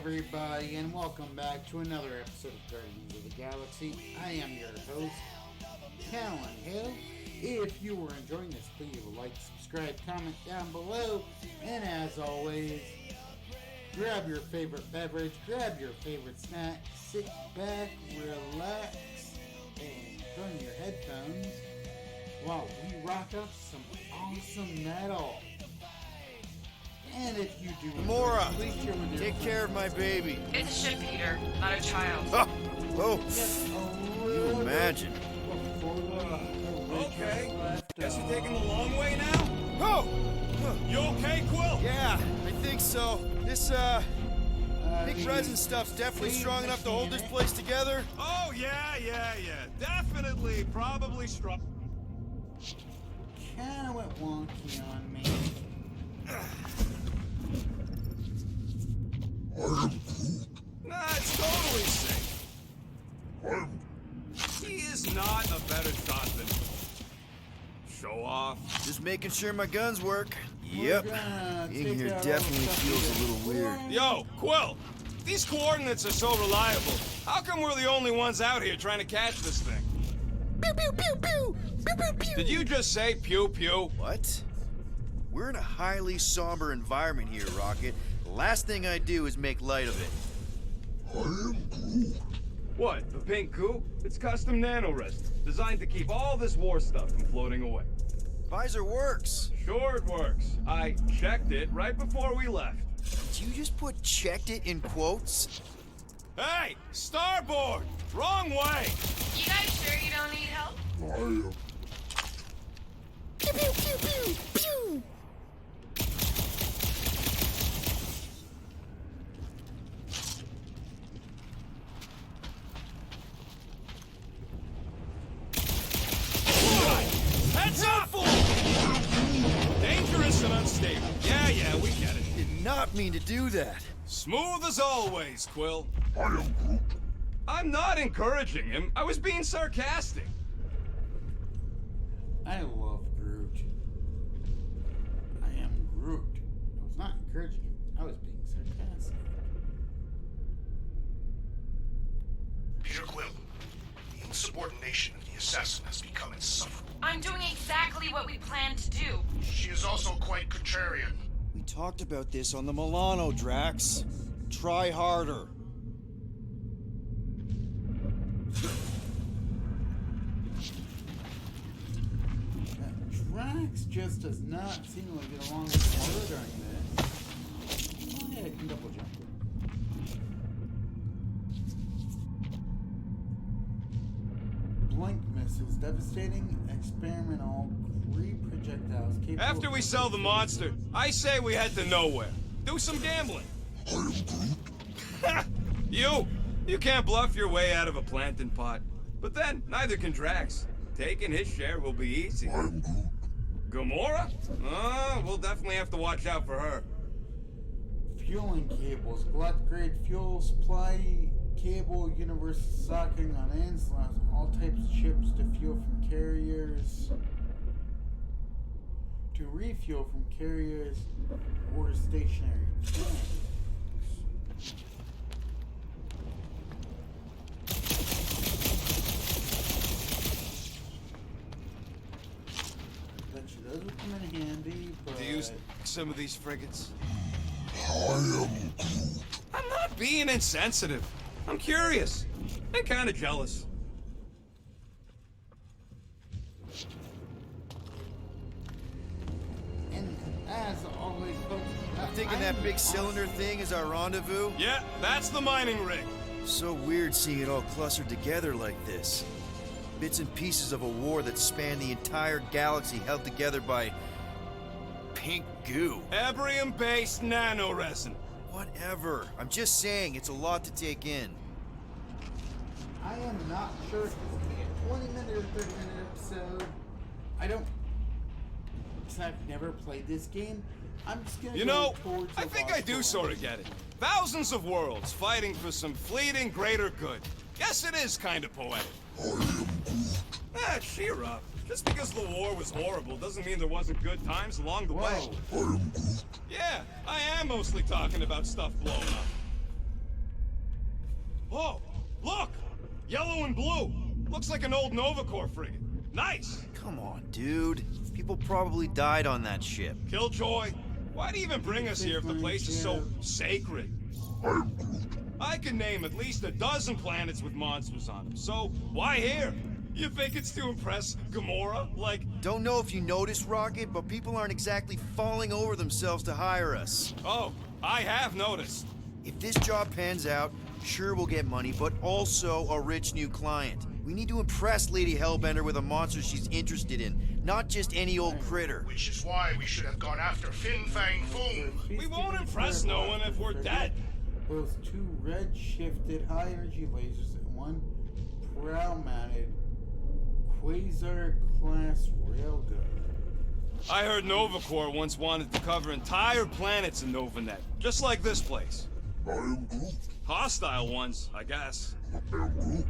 everybody, and welcome back to another episode of Guardians of the Galaxy. I am your host, Callan Hill. If you are enjoying this, please like, subscribe, comment down below, and as always, grab your favorite beverage, grab your favorite snack, sit back, relax, and put on your headphones while we rock up some awesome metal. And if you do, Gamora, take care of my baby. It's a ship, Peter, not a child. Oh, you imagine. Okay, guess you're taking the long way now? Oh! You okay, Quill? Yeah, I think so. This, big resin stuff's definitely strong enough to hold this place together. Oh, yeah. Definitely, probably strong. Kinda went wonky on me. Nah, it's totally safe. He is not a better shot than me. Show off. Just making sure my guns work. Yep. Being here definitely feels a little weird. Yo, Quill! These coordinates are so reliable. How come we're the only ones out here trying to catch this thing? Pew, pew, pew, pew! Pew, pew, pew! Did you just say pew pew? What? We're in a highly somber environment here, Rocket. The last thing I do is make light of it. I am Groot. What, the pink goo? It's custom nanoresin, designed to keep all this war stuff from floating away. Visor works. Sure it works. I checked it right before we left. Did you just put "checked it" in quotes? Hey! Starboard! Wrong way! You guys sure you don't need help? I am. Pew, pew, pew, pew, pew! Heads up! Dangerous and unstable. Yeah, we get it. Did not mean to do that. Smooth as always, Quill. I am Groot. I'm not encouraging him. I was being sarcastic. I love Groot. I am Groot. I was not encouraging him. I was being sarcastic. Peter Quill, the insubordination of the assassin has become insufferable. I'm doing exactly what we planned to do. She is also quite contrarian. We talked about this on the Milano, Drax. Try harder. Drax just does not seem to get along with Gamora during this. Oh yeah, I can double jump. Blink missiles, devastating, experimental, projectiles capable. After we sell the monster, I say we head to nowhere. Do some gambling. I am Groot. You can't bluff your way out of a plantain pot. But then, neither can Drax. Taking his share will be easy. I am Groot. Gamora? We'll definitely have to watch out for her. Fueling cables, glut-grade fuel supply cable, universal socking on ends, allows all types of ships to fuel from carriers, to refuel from carriers or stationary tanks. Bet you those would come in handy, but To use some of these frigates. I am Groot. I'm not being insensitive. I'm curious. And kind of jealous. and as always, folks, Thinking that big cylinder thing is our rendezvous? Yeah, that's the mining rig. So weird seeing it all clustered together like this. Bits and pieces of a war that spanned the entire galaxy held together by pink goo. Ebrium-based nanoresin. Whatever. I'm just saying, it's a lot to take in. I am not sure if it's going to be a 20-minute or 30-minute episode. I don't... Because I've never played this game. I'm just going to go towards the I think I do lost sort of get it. Thousands of worlds fighting for some fleeting greater good. Guess it is kind of poetic. I am Groot. Cheer up. Just because the war was horrible doesn't mean there wasn't good times along the way. Whoa. I am Groot. Yeah, I am mostly talking about stuff blowing up. Oh, look! Yellow and blue. Looks like an old Nova Corps frigate. Nice! Come on, dude. People probably died on that ship. Killjoy, why do you even bring us here if the place is so sacred? I am Groot. I can name at least a dozen planets with monsters on them, so why here? You think it's to impress Gamora? Like, Don't know if you noticed, Rocket, but people aren't exactly falling over themselves to hire us. oh, I have noticed. If this job pans out, sure we'll get money, but also a rich new client. We need to impress Lady Hellbender with a monster she's interested in, not just any old critter. Which is why we should have gone after Fin Fang Foom. We won't impress no one if we're dead. Both two red-shifted high-energy lasers and one prow-mounted Quasar-class railgun. I heard Nova Corps once wanted to cover entire planets in Novanet, just like this place. I am Groot. Hostile ones, I guess. I am Groot.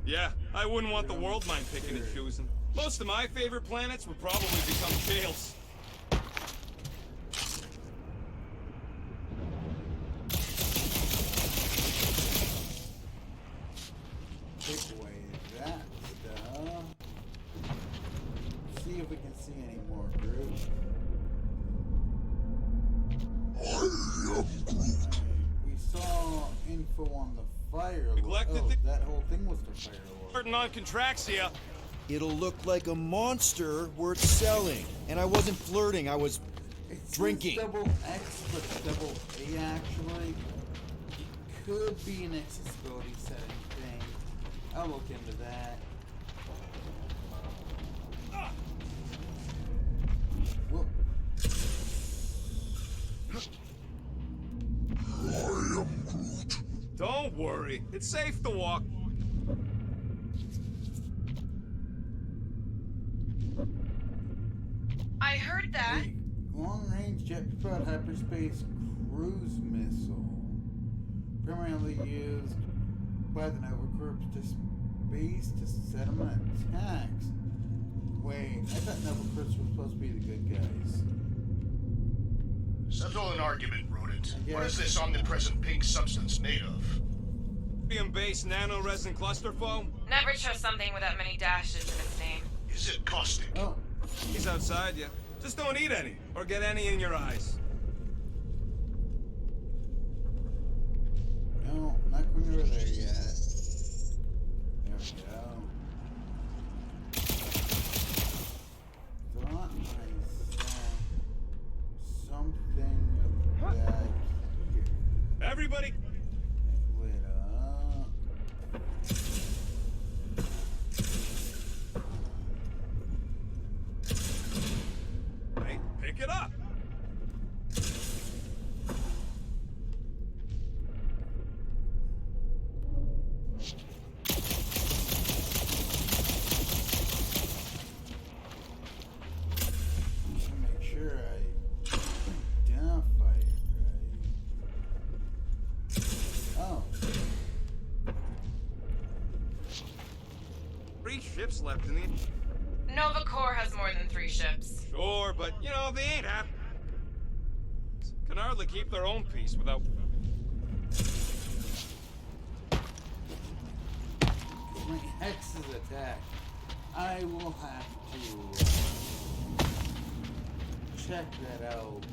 Yeah, I wouldn't want the world mind picking and choosing. Most of my favorite planets would probably become jails. Take away that stuff. See if we can see any more Groot. I am Groot. We saw info on the fire. Neglected Oh, the- that whole thing was the fire lord. Starting on Contraxia. It'll look like a monster worth selling. And I wasn't flirting, I was It says drinking. double X, but double A actually. Could be an accessibility setting thing. I'll look into that. Whoop. I am Groot. Don't worry, it's safe to walk. I heard that. Long-range jet-propelled hyperspace cruise missile. Primarily used by the Nova Corps to space to set them on attacks. Wait, I thought Nova Corps was supposed to be the good guys. Settle an argument, rodent. I What is guess. this omnipresent pink substance made of? Based nano-resin cluster foam. Never trust something with that many dashes in its name. Is it caustic? Oh, He's outside you. Just don't eat any, or get any in your eyes. no, not going over there yet. There we go. Thought I saw something back here. Everybody, Lit up. hey, pick it up. Just to make sure I identify it right. Oh, 3 ships left in the... Nova Corps has more than 3 ships. Sure, but, you know, they ain't happy. Can hardly keep their own peace without... my Hex's attack. I will have to check that out.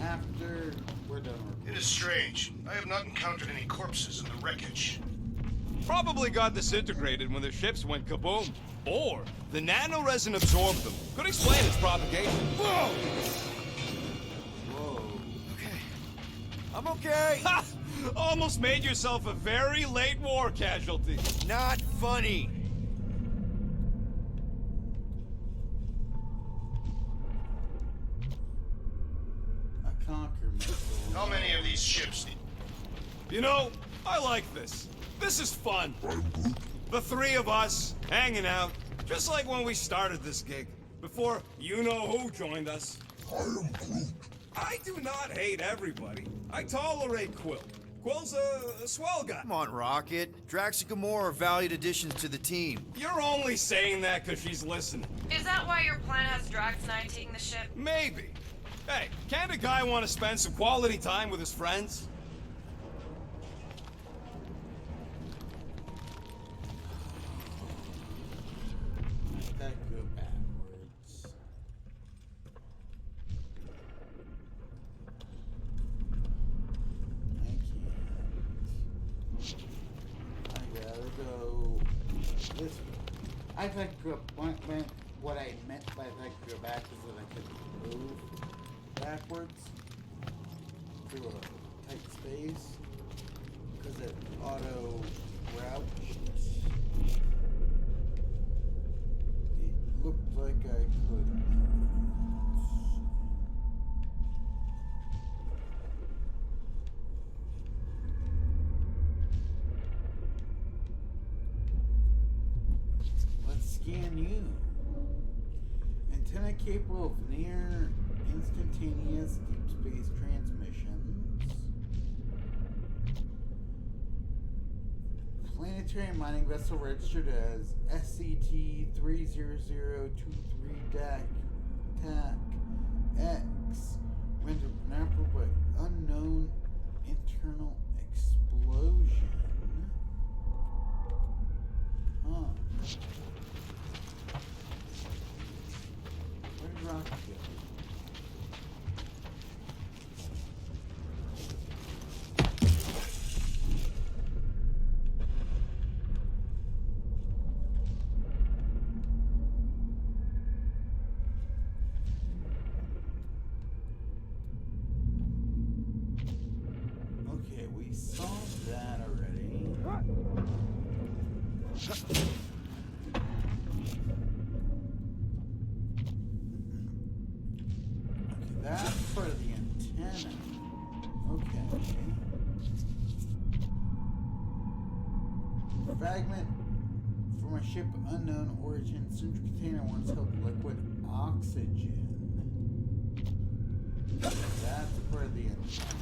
After we're done It recording. is strange. I have not encountered any corpses in the wreckage. Probably got disintegrated when their ships went kaboom. Or the nanoresin absorbed them. Could explain its propagation. Whoa! Whoa. okay. I'm okay. Ha! Almost made yourself a very late war casualty. Not funny. A conquer missile. How many of these ships? You know, I like this. This is fun. I'm Groot. The 3 of us, hanging out, just like when we started this gig. Before you-know-who joined us. I am Groot. I do not hate everybody. I tolerate Quill. Quill's a swell guy. Come on, Rocket. Drax and Gamora are valued additions to the team. You're only saying that because she's listening. Is that why your plan has Drax and I taking the ship? Maybe. Hey, can't a guy want to spend some quality time with his friends? That go backwards. I can't. I gotta go this way. I could go what I meant by if I could go back is that I could move backwards through a tight space because it auto routes. It looked like I could. Let's scan you. Antenna capable of near instantaneous deep space transmissions. Planetary mining vessel registered as SCT-30023-TAC-X. Rendered inoperable by unknown internal explosion. Huh. Where did Rocket go? Okay, we solved that already. That's for the antenna. Okay. Fragment from a ship of unknown origin. Central container once held liquid oxygen. That's for the antenna.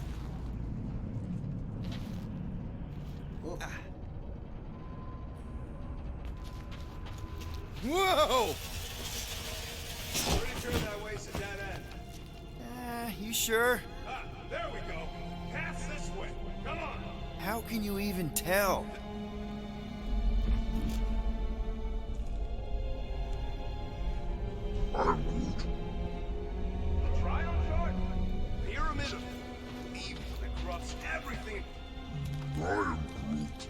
Oh. Whoa! Pretty sure that way's a dead end. You sure? Ah, there we go. Pass this way. Come on. How can you even tell? I'm Groot. A trial chart? Pyramid of evil that corrupts everything. I am Groot.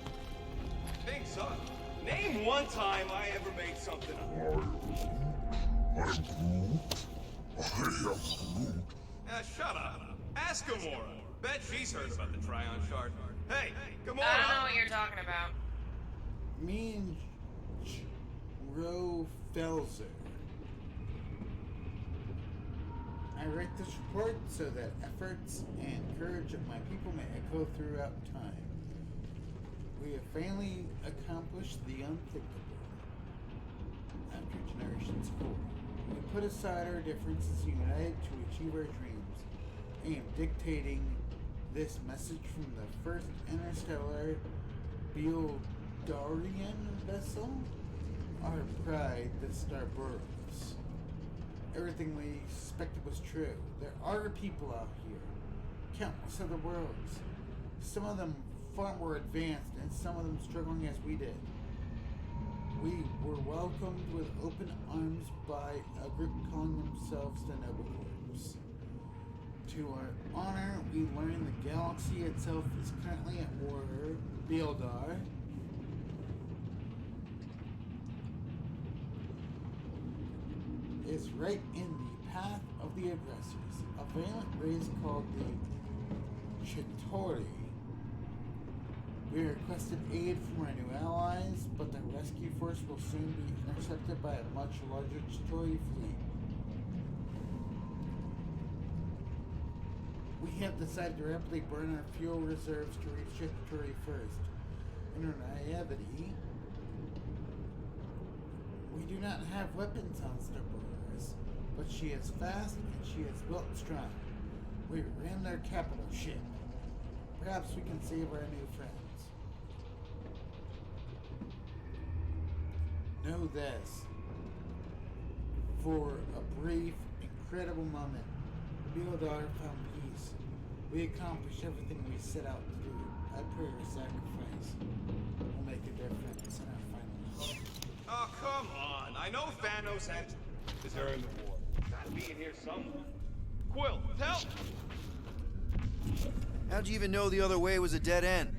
Think so. Name one time I ever made something up. I'm Groot. I am Groot. Shut up. Ask Gamora. Bet she's heard about the Tryon shard. Hey, Gamora! I don't know what you're talking about. Me and Ro Felzer. I write this report so that efforts and courage of my people may echo throughout time. We have finally accomplished the unthinkable. After generations forward, we put aside our differences and united to achieve our dreams. I am dictating this message from the first interstellar Beeldarian vessel. Our pride, the Starburrows. Everything we suspected was true. There are people out here. Countless other worlds. Some of them far more advanced and some of them struggling as we did. We were welcomed with open arms by a group calling themselves the Noble Corps. To our honor, we learned the galaxy itself is currently at war. Beeldar is right in the path of the aggressors. A violent race called the Chitauri. We requested aid from our new allies, but the rescue force will soon be intercepted by a much larger Chitauri fleet. We have decided to rapidly burn our fuel reserves to reach Chitauri first. In our naivety, we do not have weapons on Starburrows, but she is fast and she is built strong. We ran their capital ship. Perhaps we can save our new friends. Know this. For a brief, incredible moment, Build our found peace. We accomplished everything we set out to do. I pray your sacrifice will make a difference in our final. Oh, come on. I know Thanos had to during the war. Gotta be in here somewhere. Quill, tell. How'd you even know the other way was a dead end?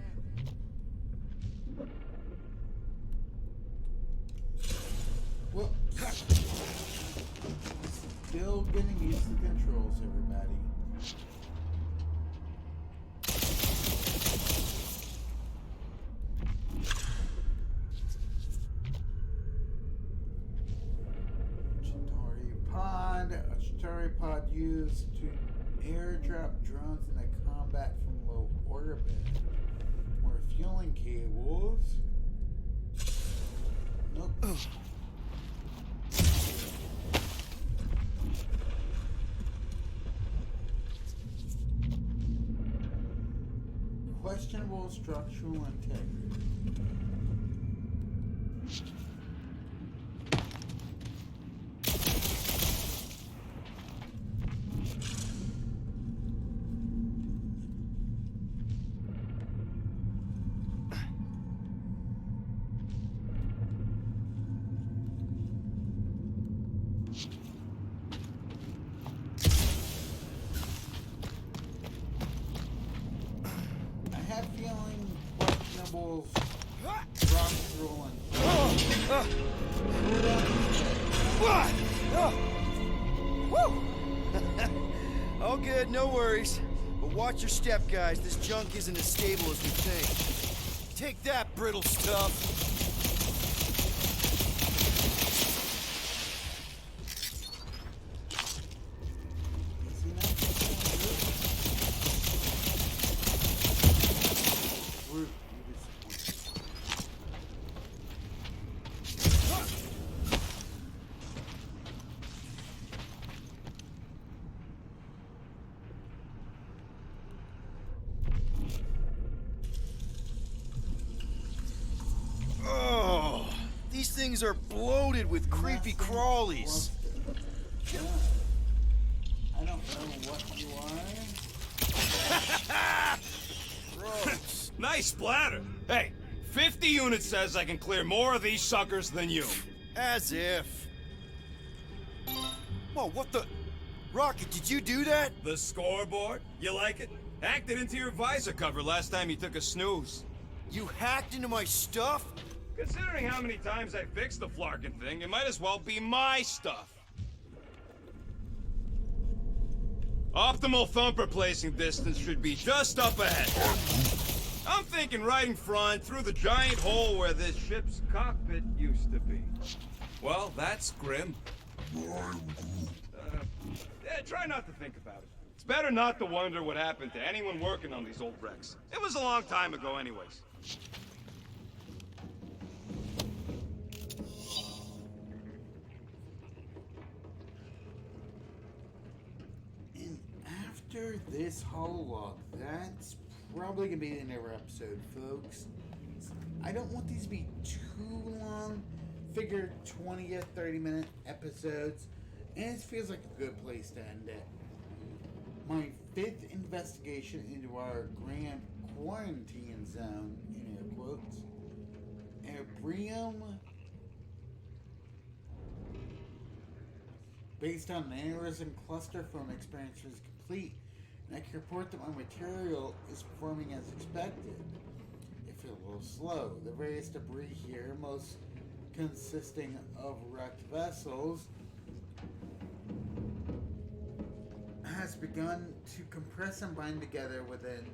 Well, still getting used to the controls, everybody. Chitauri pod used to airdrop drones into combat from low orbit. More fueling cables. Nope. Questionable structural integrity. Structural and All good, no worries. But watch your step, guys. This junk isn't as stable as we think. Take that, brittle stuff. These things are bloated with creepy crawlies. I don't know what you are. Gross. Nice splatter. Hey, 50 units says I can clear more of these suckers than you. As if. Whoa, what the? Rocket, did you do that? The scoreboard? You like it? Hacked it into your visor cover last time you took a snooze. You hacked into my stuff? Considering how many times I fixed the Flarkin thing, it might as well be my stuff. Optimal thumper placing distance should be just up ahead. I'm thinking right in front, through the giant hole where this ship's cockpit used to be. Well, that's grim. Yeah, try not to think about it. It's better not to wonder what happened to anyone working on these old wrecks. It was a long time ago anyways. After this hololog, that's probably gonna be the end of our episode, folks. I don't want these to be too long. Figure 20 to 30-minute episodes, and it feels like a good place to end it. My 5th investigation into our grand quarantine zone, in air quotes, Ebrium, based on an aneurysm cluster from experience is complete, and I can report that my material is performing as expected. It feels a little slow. The various debris here, most consisting of wrecked vessels, has begun to compress and bind together within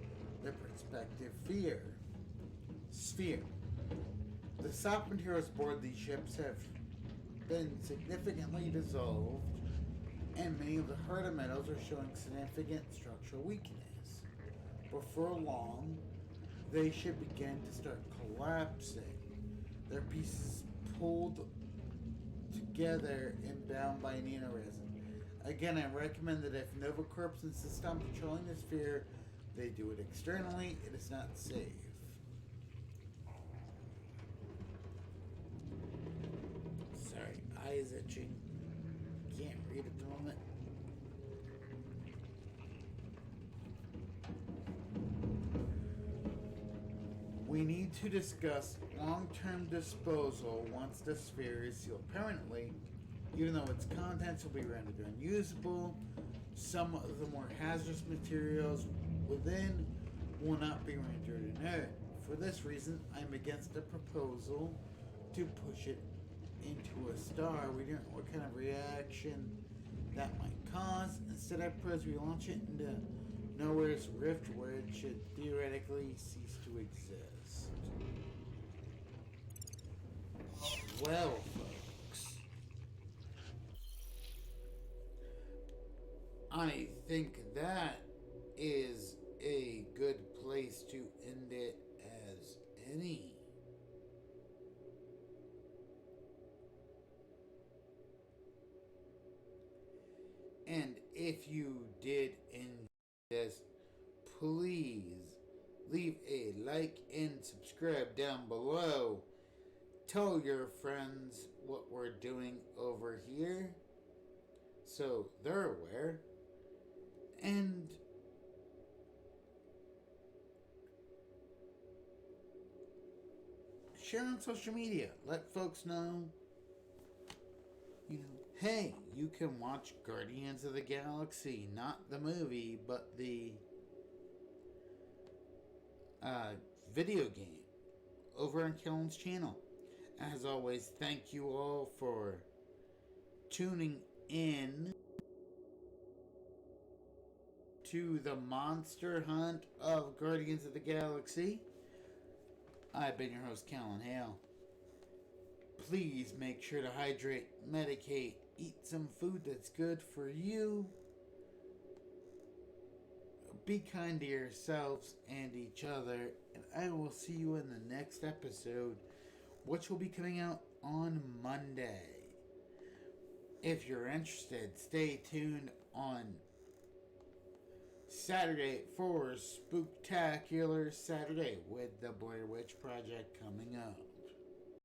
the prospective sphere. The soft materials aboard these ships have been significantly dissolved, and many of the harder metals are showing significant structural weakness. Before long, they should begin to start collapsing, their pieces pulled together and bound by an aneurysm. Again, I recommend that if Nova Corps insists on patrolling the sphere, they do it externally. It is not safe. Sorry, eyes itching. Can't read at the moment. need to discuss long-term disposal once the sphere is sealed permanently. Even though its contents will be rendered unusable, some of the more hazardous materials within will not be rendered inert. For this reason, I'm against the proposal to push it into a star. We don't know what kind of reaction that might cause. Instead, I propose we launch it into Nowhere's Rift, where it should theoretically cease to exist. Well, folks, I think that is a good place to end it as any. And if you did enjoy this, please leave a like and subscribe down below. Tell your friends what we're doing over here so they're aware. And share on social media. Let folks know, hey, you can watch Guardians of the Galaxy, not the movie, but the video game over on Kellen's channel. As always, thank you all for tuning in to the monster hunt of Guardians of the Galaxy. I've been your host, Callan Hale. Please make sure to hydrate, medicate, eat some food that's good for you. Be kind to yourselves and each other. And I will see you in the next episode, which will be coming out on Monday. If you're interested, stay tuned on Saturday for Spooktacular Saturday with the Blair Witch Project coming up.